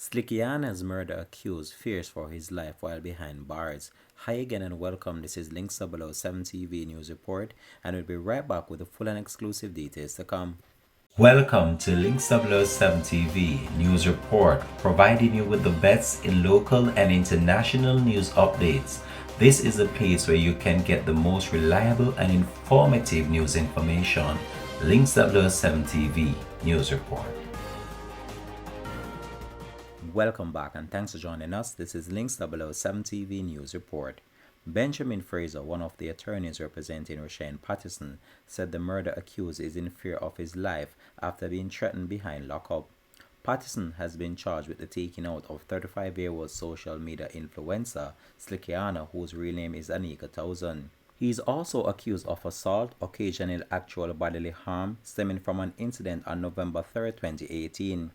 Slickiana's murder accused fears for his life while behind bars. Hi again and welcome. This is Links 007 TV News Report, and we'll be right back with the full and exclusive details to come. Welcome to Links 007 TV News Report, providing you with the best in local and international news updates. This is a place where you can get the most reliable and informative news information. Links 007 TV News Report. Welcome back and thanks for joining us. This is Links 007 TV News Report. Benjamin Fraser, one of the attorneys representing Rushane Patterson, said the murder accused is in fear of his life after being threatened behind lockup. Patterson has been charged with the taking out of 35-year-old social media influencer Slickiana, whose real name is Anika Towson. He is also accused of assault, occasional actual bodily harm, stemming from an incident on November 3, 2018.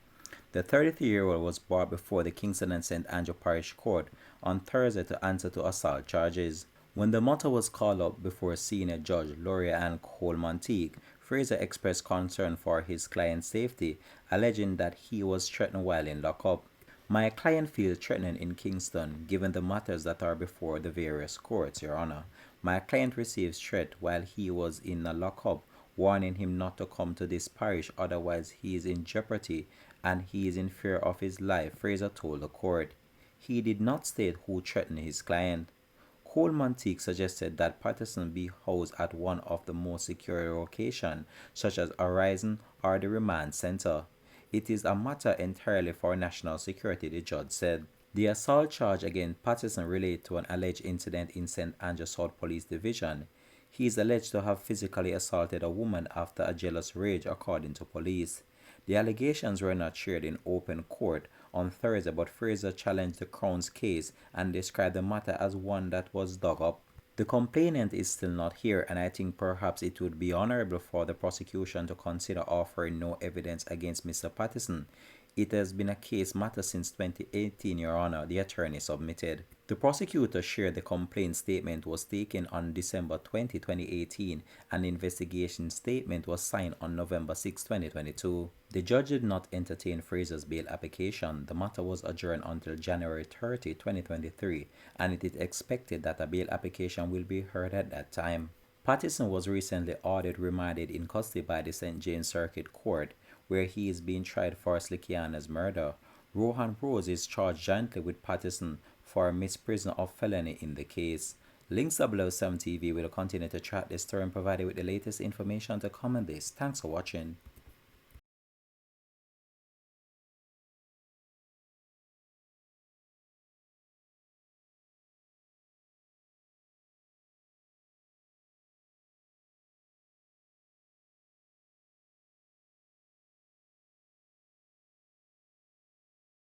The 33-year-old was brought before the Kingston and St. Andrew Parish Court on Thursday to answer to assault charges. When the matter was called up before senior judge Laurie Ann Cole-Monteith, Fraser expressed concern for his client's safety, alleging that he was threatened while in lockup. My client feels threatened in Kingston, given the matters that are before the various courts, Your Honor. My client receives threat while he was in a lockup, warning him not to come to this parish, otherwise he is in jeopardy and he is in fear of his life, Fraser told the court. He did not state who threatened his client. Cole-Monteith suggested that Patterson be housed at one of the most secure locations, such as Horizon or the Remand Center. It is a matter entirely for national security, the judge said. The assault charge against Patterson related to an alleged incident in St. Andrew South Police Division. He is alleged to have physically assaulted a woman after a jealous rage, according to police. The allegations were not shared in open court on Thursday, but Fraser challenged the Crown's case and described the matter as one that was dug up. The complainant is still not here, and I think perhaps it would be honorable for the prosecution to consider offering no evidence against Mr. Patterson. It has been a case matter since 2018, Your Honor, the attorney submitted. The prosecutor shared the complaint statement was taken on December 20, 2018, and the investigation statement was signed on November 6, 2022. The judge did not entertain Fraser's bail application. The matter was adjourned until January 30, 2023, and it is expected that a bail application will be heard at that time. Patterson was recently ordered remanded in custody by the St. James Circuit Court, where he is being tried for Slickiana's murder. Rohan Rose is charged jointly with Patterson for misprision of felony in the case. Links 007 TV will continue to track this story and provide you with the latest information to comment this. Thanks for watching.